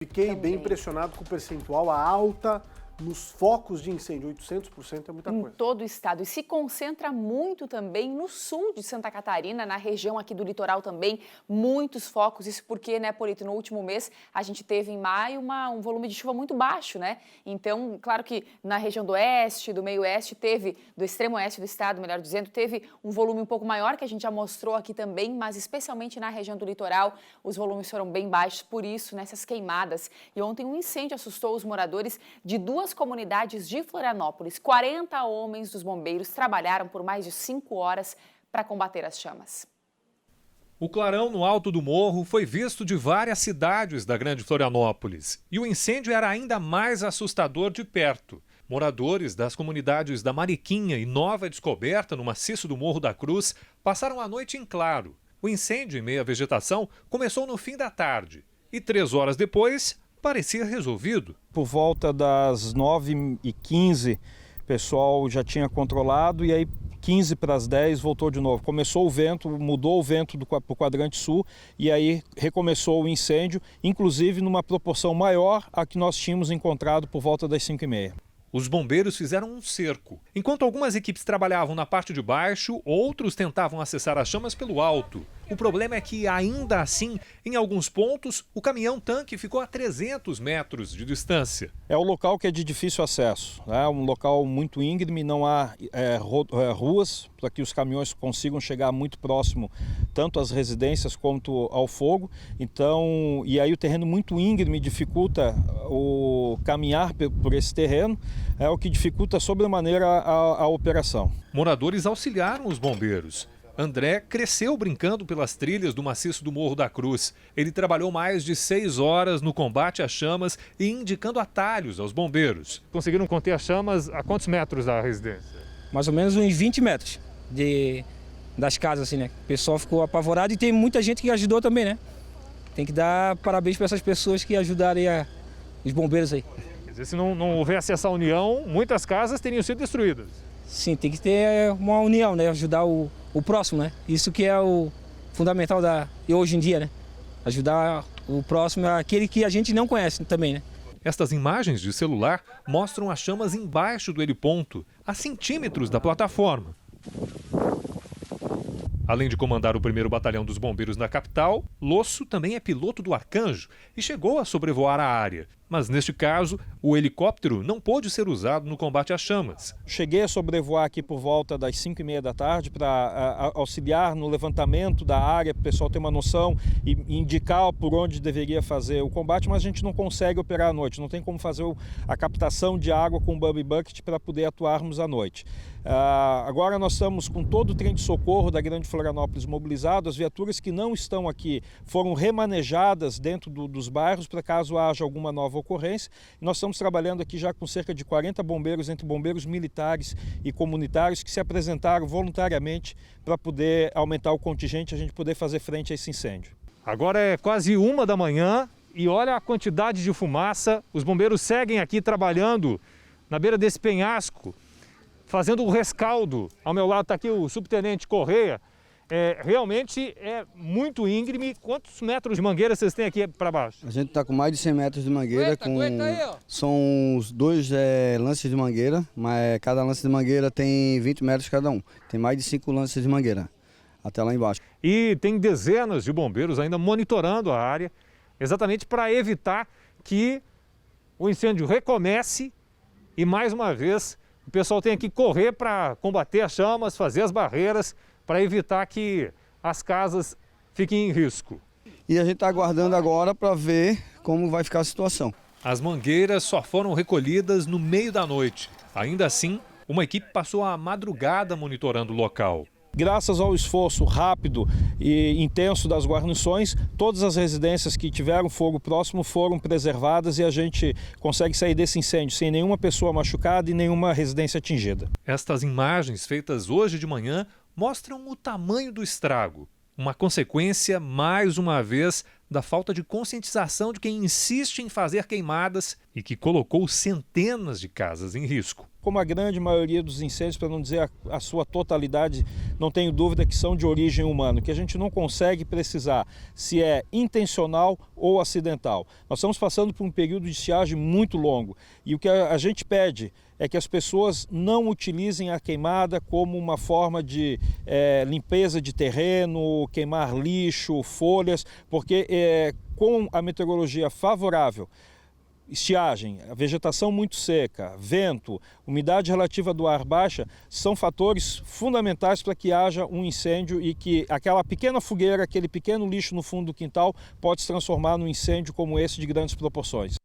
Fiquei bem impressionado com o percentual, a alta nos focos de incêndio. 800% é muita coisa. Em todo o estado. E se concentra muito também no sul de Santa Catarina, na região aqui do litoral também, muitos focos. Isso porque, né, Polito, no último mês a gente teve em maio um volume de chuva muito baixo, né? Então, claro que na região do oeste, do meio oeste, do extremo oeste do estado, melhor dizendo, teve um volume um pouco maior, que a gente já mostrou aqui também, mas especialmente na região do litoral, os volumes foram bem baixos, por isso, nessas queimadas. E ontem um incêndio assustou os moradores de duas comunidades de Florianópolis. 40 homens dos bombeiros trabalharam por mais de 5 horas para combater as chamas. O clarão no alto do morro foi visto de várias cidades da Grande Florianópolis. E o incêndio era ainda mais assustador de perto. Moradores das comunidades da Mariquinha e Nova Descoberta, no maciço do Morro da Cruz, passaram a noite em claro. O incêndio em meio à vegetação começou no fim da tarde. E 3 horas depois, parecia resolvido. Por volta das 9h15, o pessoal já tinha controlado e aí 15 para as 10 voltou de novo. Começou o vento, mudou o vento para o quadrante sul e aí recomeçou o incêndio, inclusive numa proporção maior a que nós tínhamos encontrado por volta das 5h30. Os bombeiros fizeram um cerco. Enquanto algumas equipes trabalhavam na parte de baixo, outros tentavam acessar as chamas pelo alto. O problema é que, ainda assim, em alguns pontos, o caminhão-tanque ficou a 300 metros de distância. É o local que é de difícil acesso, é um local muito íngreme, não há ruas para que os caminhões consigam chegar muito próximo, tanto às residências quanto ao fogo. Então, e aí o terreno muito íngreme dificulta o caminhar por esse terreno, é o que dificulta sobremaneira a operação. Moradores auxiliaram os bombeiros. André cresceu brincando pelas trilhas do maciço do Morro da Cruz. Ele trabalhou mais de 6 horas no combate às chamas e indicando atalhos aos bombeiros. Conseguiram conter as chamas a quantos metros da residência? Mais ou menos uns 20 metros das casas, assim, né? O pessoal ficou apavorado e tem muita gente que ajudou também, né? Tem que dar parabéns para essas pessoas que ajudaram os bombeiros aí. Quer dizer, se não houvesse essa união, muitas casas teriam sido destruídas. Sim, tem que ter uma união, né? Ajudar o próximo, né? Isso que é o fundamental hoje em dia, né? Ajudar o próximo, aquele que a gente não conhece também, né? Estas imagens de celular mostram as chamas embaixo do heliponto, a centímetros da plataforma. Além de comandar o 1º Batalhão dos Bombeiros na capital, Losso também é piloto do Arcanjo e chegou a sobrevoar a área. Mas, neste caso, o helicóptero não pôde ser usado no combate às chamas. Cheguei a sobrevoar aqui por volta das 5h30 da tarde para auxiliar no levantamento da área, para o pessoal ter uma noção e indicar por onde deveria fazer o combate, mas a gente não consegue operar à noite, não tem como fazer a captação de água com o Bubby Bucket para poder atuarmos à noite. Agora nós estamos com todo o trem de socorro da Grande Florianópolis mobilizado, as viaturas que não estão aqui foram remanejadas dentro dos bairros para caso haja alguma nova ocorrência. Nós estamos trabalhando aqui já com cerca de 40 bombeiros, entre bombeiros militares e comunitários, que se apresentaram voluntariamente para poder aumentar o contingente e a gente poder fazer frente a esse incêndio. Agora é quase 1 da manhã e olha a quantidade de fumaça. Os bombeiros seguem aqui trabalhando na beira desse penhasco, fazendo o rescaldo. Ao meu lado está aqui o subtenente Correia. Realmente é muito íngreme. Quantos metros de mangueira vocês têm aqui para baixo? A gente está com mais de 100 metros de mangueira. São os 2 lances de mangueira, mas cada lance de mangueira tem 20 metros cada um. Tem mais de 5 lances de mangueira, até lá embaixo. E tem dezenas de bombeiros ainda monitorando a área, exatamente para evitar que o incêndio recomece e, mais uma vez, o pessoal tenha que correr para combater as chamas, fazer as barreiras, para evitar que as casas fiquem em risco. E a gente está aguardando agora para ver como vai ficar a situação. As mangueiras só foram recolhidas no meio da noite. Ainda assim, uma equipe passou a madrugada monitorando o local. Graças ao esforço rápido e intenso das guarnições, todas as residências que tiveram fogo próximo foram preservadas e a gente consegue sair desse incêndio sem nenhuma pessoa machucada e nenhuma residência atingida. Estas imagens feitas hoje de manhã mostram o tamanho do estrago. Uma consequência, mais uma vez, da falta de conscientização de quem insiste em fazer queimadas e que colocou centenas de casas em risco. como a grande maioria dos incêndios, para não dizer a sua totalidade, não tenho dúvida que são de origem humana, que a gente não consegue precisar se é intencional ou acidental. Nós estamos passando por um período de estiagem muito longo e o que a gente pede é que as pessoas não utilizem a queimada como uma forma de limpeza de terreno, queimar lixo, folhas, porque com a meteorologia favorável, estiagem, a vegetação muito seca, vento, umidade relativa do ar baixa, são fatores fundamentais para que haja um incêndio e que aquela pequena fogueira, aquele pequeno lixo no fundo do quintal pode se transformar num incêndio como esse de grandes proporções.